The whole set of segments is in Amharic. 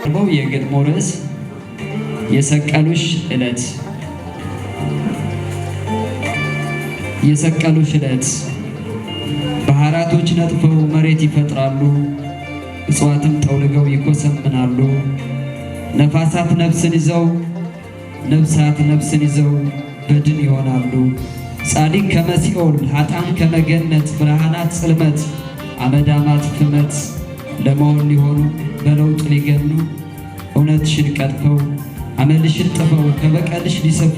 የግጥሙ ርዕስ የሰቀሉሽ ዕለት። የሰቀሉሽ ዕለት ባህራቶች ነጥፈው መሬት ይፈጥራሉ፣ እጽዋትም ጠውልገው ይኮሰምናሉ። ነፋሳት ነፍስን ይዘው ነፍሳት ነፍስን ይዘው በድን ይሆናሉ። ጻድቅ ከመሲኦል ኃጥአን ከመገነት ብርሃናት ጽልመት አመዳማት ፍመት ለመሆን ሊሆኑ በለውጥ ሊገኑ እውነትሽን ቀጥፈው አመልሽን ጥፈው ከበቀልሽ ሊሰፉ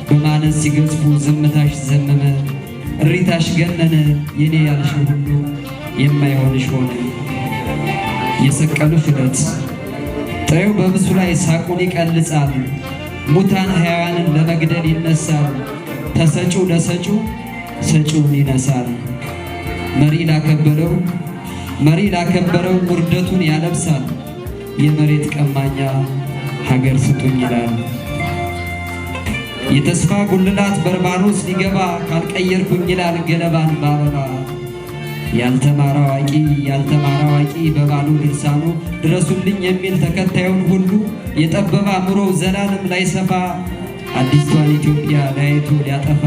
በማነስ ሲገዝፉ ዝምታሽ ዘመመ እሪታሽ ገነነ የኔ ያልሽው ሁሉ የማይሆንሽ ሆነ። የሰቀሉሽ ዕለት ጥሬው በብሱ ላይ ሳቁን ይቀልጻል፣ ሙታን ሕያዋንን ለመግደል ይነሳል። ተሰጪው ለሰጪው ሰጪውን ይነሳል። መሪ ላከበረው ውርደቱን ያለብሳል። የመሬት ቀማኛ ሀገር ስጡኝ ይላል። የተስፋ ጉልላት በርባኖስ ሊገባ ካልቀየርኩኝ ይላል ገለባን ባበባ። ያልተማረ አዋቂ በባሉ ድርሳኑ ድረሱልኝ የሚል ተከታዩን ሁሉ የጠበበ አእምሮው ዘላለም ላይሰፋ አዲስቷን ኢትዮጵያ ላይቱ ሊያጠፋ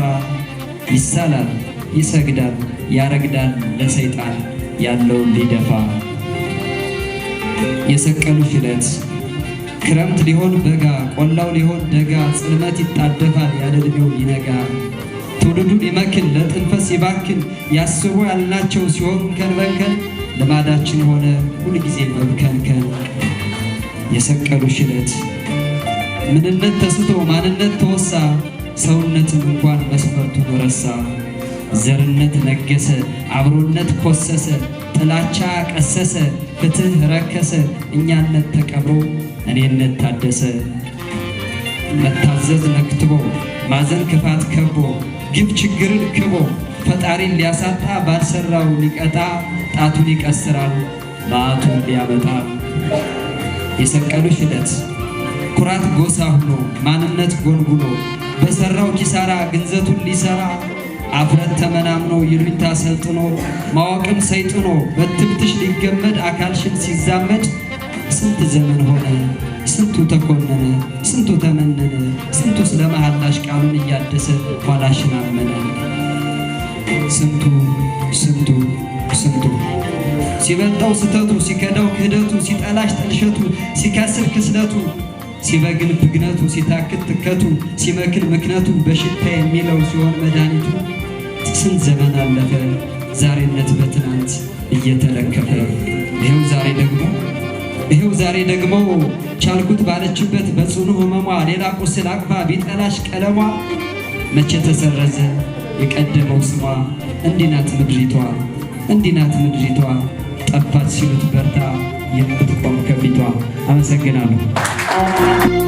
ይሳላል፣ ይሰግዳል፣ ያረግዳል ለሰይጣን ያለውን ሊደፋ። የሰቀሉሽ ዕለት ክረምት ሊሆን በጋ ቆላው ሊሆን ደጋ ጽልመት ይጣደፋል ያለ ዕድሜው ይነጋ። ትውልዱን ይመክን ለጥንፈስ ይባክን ያስቡ ያልናቸው ሲሆኑ ከንበንከን ልማዳችን ሆነ ሁልጊዜ መብከንከን። የሰቀሉሽ ዕለት ምንነት ተስቶ ማንነት ተወሳ፣ ሰውነትም እንኳን መስፈርቱን ረሳ። ዘርነት ነገሰ አብሮነት ኮሰሰ፣ ጥላቻ ቀሰሰ ፍትህ ረከሰ። እኛነት ተቀብሮ እኔነት ታደሰ። መታዘዝ ነክትቦ ማዘን ክፋት ከቦ ግፍ ችግርን ክቦ ፈጣሪን ሊያሳጣ ባልሰራው ሊቀጣ ጣቱን ይቀስራል መዓቱን ሊያመጣ። የሰቀሉሽ ዕለት ኩራት ጎሳ ሁኖ ማንነት ጎልጉሎ በሰራው ኪሳራ ግንዘቱን ሊሰራ አፍረት ተመናምኖ ይሉኝታ ሰልጥኖ ማወቅም ሰይጥኖ በትብትሽ ሊገመድ አካልሽን ሲዛመድ ስንት ዘመን ሆነ ስንቱ ተኮነነ ስንቱ ተመነነ ስንቱ ስለ መሐላሽ ቃሉን እያደሰ ኋላሽን አመነ። ስንቱ ሲበልጠው ስተቱ ሲከዳው ክህደቱ ሲጠላሽ ጥልሸቱ ሲከስር ክስለቱ ሲበግን ብግነቱ ሲታክት ትከቱ ሲመክን ምክነቱ በሽታ የሚለው ሲሆን መድኃኒቱ። ስንት ዘመን አለፈ ዛሬነት በትናንት እየተለከፈ ይኸው ዛሬ ደግሞ ቻልኩት ባለችበት በጽኑ ህመሟ ሌላ ቁስል አቅፋ ቢጠላሽ ቀለሟ መቼ ተሰረዘ የቀደመው ስሟ። እንዲናት ምድሪቷ ጠፋች ሲሉት በርታ የምትቆም ከፊቷ። አመሰግናለሁ።